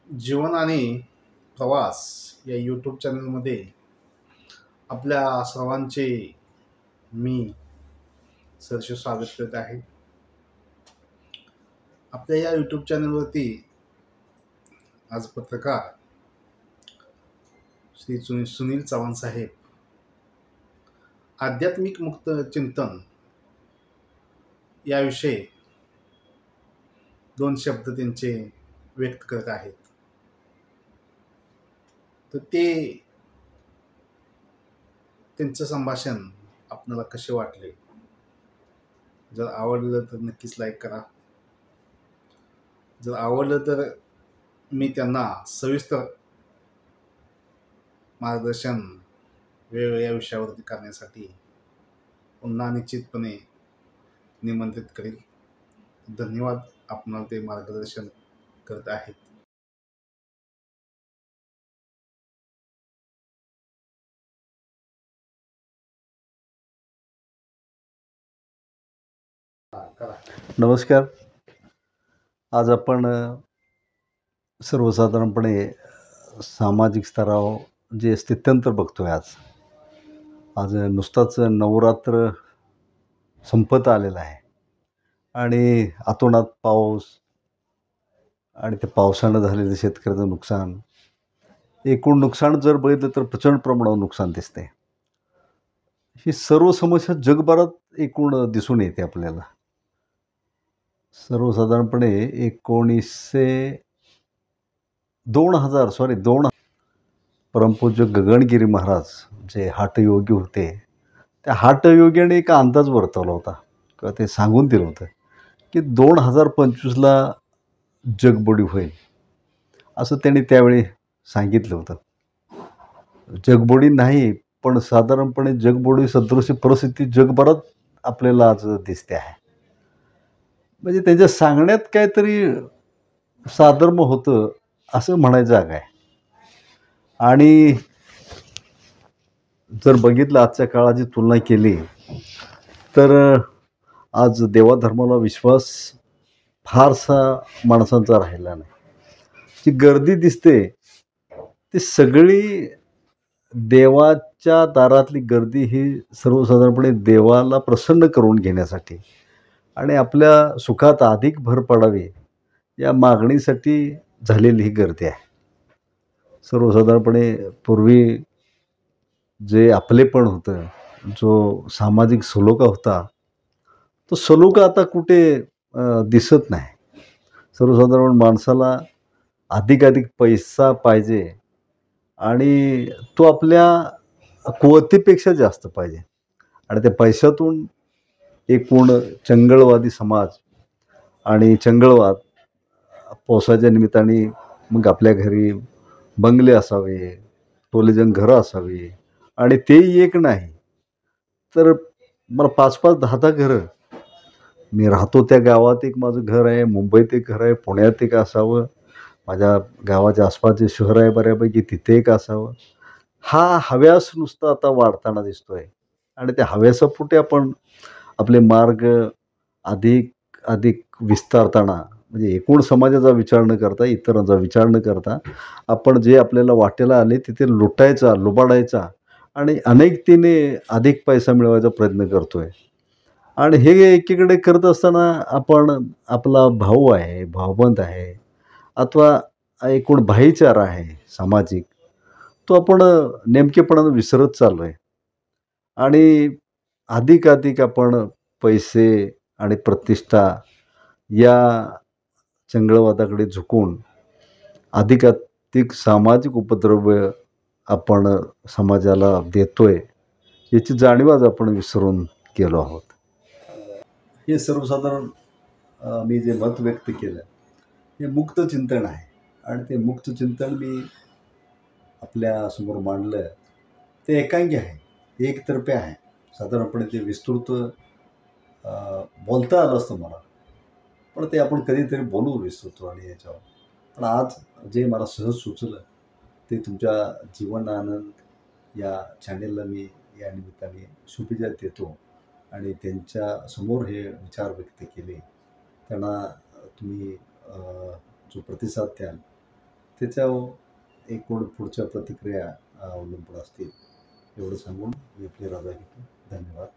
जीवन आणि प्रवास या यूट्यूब चॅनलमध्ये आपल्या सर्वांचे मी सहर्ष स्वागत करत आहे. आपल्या या यूट्यूब चॅनलवरती आज पत्रकार श्री सुनील चव्हाण साहेब आध्यात्मिक मुक्त चिंतन याविषयी दोन शब्द त्यांचे व्यक्त करत आहेत. तर त्यांचं संभाषण आपल्याला कसे वाटले, जर आवडलं तर नक्कीच लाईक करा. जर आवडलं तर मी त्यांना सविस्तर मार्गदर्शन वेगवेगळ्या विषयावरती करण्यासाठी पुन्हा निश्चितपणे निमंत्रित करेल. धन्यवाद, आपणाला ते मार्गदर्शन करत आहेत. नमस्कार. आज आपण सर्वसाधारणपणे सामाजिक स्तरावर जे स्थित्यंतर बघतोय. आज नुसताच नवरात्र संपत आलेला आहे आणि अतोनात पाऊस आणि त्या पावसानं झालेलं शेतकऱ्याचं नुकसान, एकूण नुकसान जर बघितलं तर प्रचंड प्रमाणावर नुकसान दिसते. ही सर्व समस्या जगभरात एकूण दिसून येते आपल्याला. सर्वसाधारणपणे 2000 परमपूज्य गगनगिरी महाराज जे हठयोगी होते, त्या हठयोग्याने एक अंदाज वर्तवला होता किंवा ते सांगून दिलं होतं की 2025ला जगबुडी होईल, असं त्यांनी त्यावेळी सांगितलं होतं. जगबुडी नाही, पण साधारणपणे जगबुडी सदृश परिस्थिती जगभरात आपल्याला आज दिसते आहे. म्हणजे त्यांच्या सांगण्यात काहीतरी साधर्म होतं असं म्हणायचं आहे. आणि जर बघितलं आजच्या काळाची तुलना केली तर आज देवाधर्माला विश्वास फारसा माणसांचा राहिला नाही. जी गर्दी दिसते ती सगळी देवाच्या दारातली गर्दी ही सर्वसाधारणपणे देवाला प्रसन्न करून घेण्यासाठी आणि आपल्या सुखात अधिक भर पडावी या मागणीसाठी झालेली ही गर्दी आहे. सर्वसाधारणपणे पूर्वी जे आपलेपण होतं, जो सामाजिक सलोखा होता, तो सलोखा आता कुठे दिसत नाही. सर्वसाधारण माणसाला अधिकाधिक पैसा पाहिजे आणि तो आपल्या कुवतीपेक्षा जास्त पाहिजे आणि त्या पैशातून एकूण चंगळवादी समाज आणि चंगळवाद पोसाच्या निमित्ताने मग आपल्या घरी बंगले असावे, टोलेजन घरं असावी आणि तेही एक नाही तर मला 5-5, 10-10 घरं. मी राहतो त्या गावात एक माझं घर आहे, मुंबईत एक घर आहे, पुण्यात एक असावं, माझ्या गावाच्या आसपास जे शहर आहे बऱ्यापैकी तिथे एक असावं. हा हव्यास नुसता आता वाढताना दिसतोय आणि त्या हव्यासापोटी आपण आपले मार्ग अधिक अधिक विस्तारताना, म्हणजे एकूण समाजाचा विचार न करता, इतरांचा विचार न करता आपण जे आपल्याला वाटेला आले तिथे लुटायचा, लुबाडायचा आणि अनेकतेने अधिक पैसा मिळवायचा प्रयत्न करतोय. आणि हे एकीकडे करत असताना आपण आपला भाऊ आहे, भावबंद आहे अथवा एकूण भाईचारा आहे सामाजिक, तो आपण नेमकेपणानं विसरत चाललो आहे आणि अधिकाधिक आपण पैसे आणि प्रतिष्ठा या चंगळवादाकडे झुकून अधिकाधिक सामाजिक उपद्रव्य आपण समाजाला देतोय याची जाणीव आज आपण विसरून गेलो आहोत. हे सर्वसाधारण मी जे मत व्यक्त केलं हे मुक्त चिंतन आहे आणि ते मुक्त चिंतन मी आपल्यासमोर मांडलं ते एकांगी आहे, एकतर्फे आहे. साधारणपणे ते विस्तृत बोलता आलं असतं मला, पण ते आपण कधीतरी बोलू विस्तृत आणि याच्यावर. पण आज जे मला सहज सुचलं ते तुमच्या जीवनानंद या चॅनेलला मी या निमित्ताने शुभेच्छा देतो आणि त्यांच्यासमोर हे विचार व्यक्त केले. त्यांना तुम्ही जो प्रतिसाद द्याल त्याच्यावर एकूण पुढच्या प्रतिक्रिया अवलंबून असतील एवढं सांगून मी आपली रजा घेतो. धन्यवाद.